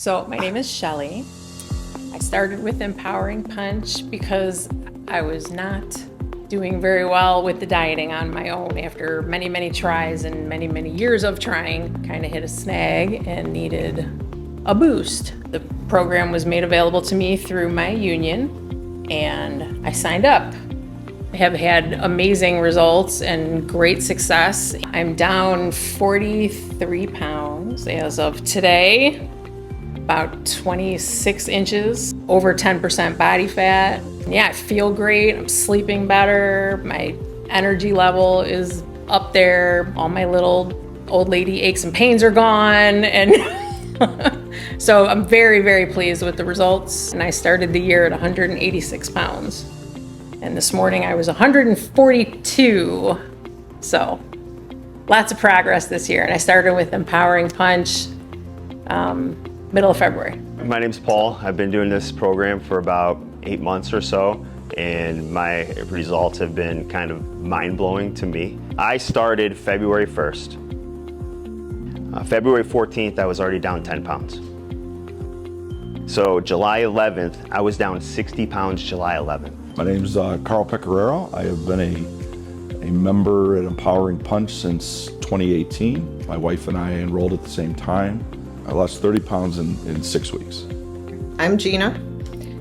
So my name is Shelly. I started with Empowering Punch because I was not doing very well with the dieting on my own. After many, many tries and many, many years of trying, kind of hit a snag and needed a boost. The program was made available to me through my union and I signed up. I have had amazing results and great success. I'm down 43 pounds as of today, about 26 inches, over 10% body fat. Yeah, I feel great. I'm sleeping better. My energy level is up there. All my little old lady aches and pains are gone. And so I'm very, very pleased with the results. And I started the year at 186 pounds. And this morning I was 142. So lots of progress this year. And I started with Empowering Punch middle of February. My name's Paul. I've been doing this program for about 8 months or so, and my results have been kind of mind-blowing to me. I started February 1st. February 14th, I was already down 10 pounds. So July 11th, I was down 60 pounds July 11th. My name's Carl Pecoraro. I have been a member at Empowering Punch since 2018. My wife and I enrolled at the same time. I lost 30 pounds in 6 weeks. I'm Gina,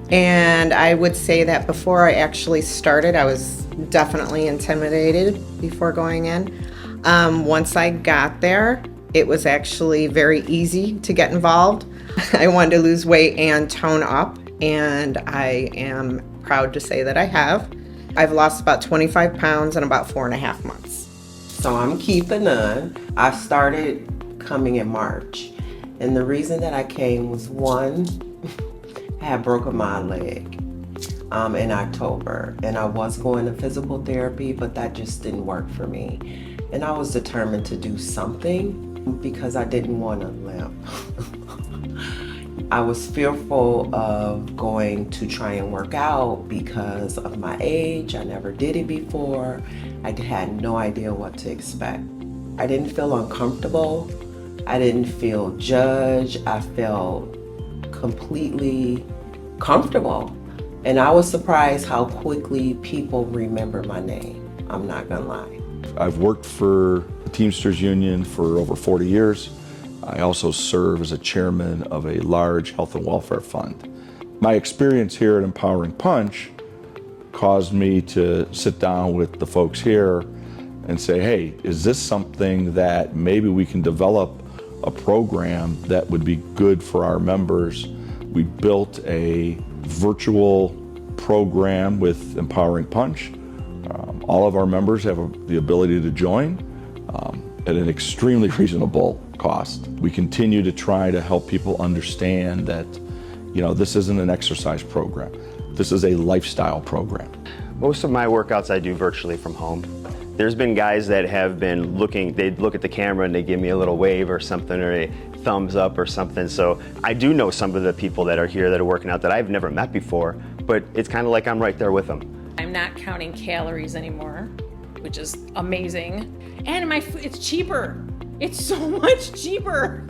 and I would say that before I actually started, I was definitely intimidated before going in. Once I got there, it was actually very easy to get involved. I wanted to lose weight and tone up, and I am proud to say that I have. I've lost about 25 pounds in about 4.5 months. So I'm Keitha Nunn. I started coming in March. And the reason that I came was one, I had broken my leg in October. And I was going to physical therapy, but that just didn't work for me. And I was determined to do something because I didn't want to limp. I was fearful of going to try and work out because of my age. I never did it before. I had no idea what to expect. I didn't feel uncomfortable. I didn't feel judged. I felt completely comfortable. And I was surprised how quickly people remember my name. I'm not gonna lie. I've worked for the Teamsters Union for over 40 years. I also serve as a chairman of a large health and welfare fund. My experience here at Empowering Punch caused me to sit down with the folks here and say, hey, is this something that maybe we can develop a program that would be good for our members? We built a virtual program with Empowering Punch. All of our members have the ability to join at an extremely reasonable cost. We continue to try to help people understand that, this isn't an exercise program. This is a lifestyle program. Most of my workouts I do virtually from home. There's been guys that have been they'd look at the camera and they give me a little wave or something, or a thumbs up or something. So I do know some of the people that are here that are working out that I've never met before, but it's kind of like I'm right there with them. I'm not counting calories anymore, which is amazing. And it's cheaper. It's so much cheaper.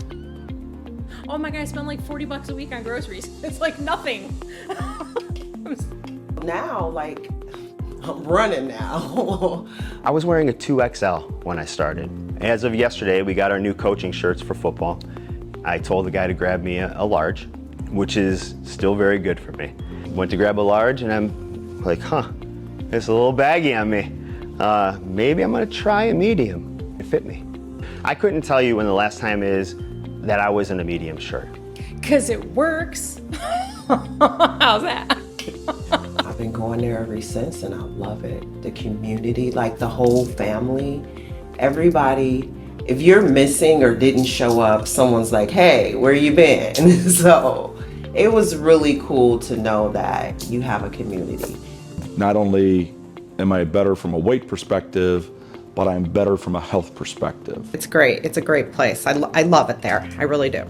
Oh my God, I spend like $40 a week on groceries. It's like nothing. Now, I'm running now. I was wearing a 2XL when I started. As of yesterday, we got our new coaching shirts for football. I told the guy to grab me a large, which is still very good for me. Went to grab a large and I'm like, it's a little baggy on me. Maybe I'm gonna try a medium. It fit me. I couldn't tell you when the last time is that I was in a medium shirt. 'Cause it works. How's that? I've been going there ever since and I love it. The community, the whole family, everybody. If you're missing or didn't show up, someone's like, hey, where you been? So it was really cool to know that you have a community. Not only am I better from a weight perspective, but I'm better from a health perspective. It's great. It's a great place. I love it there. I really do.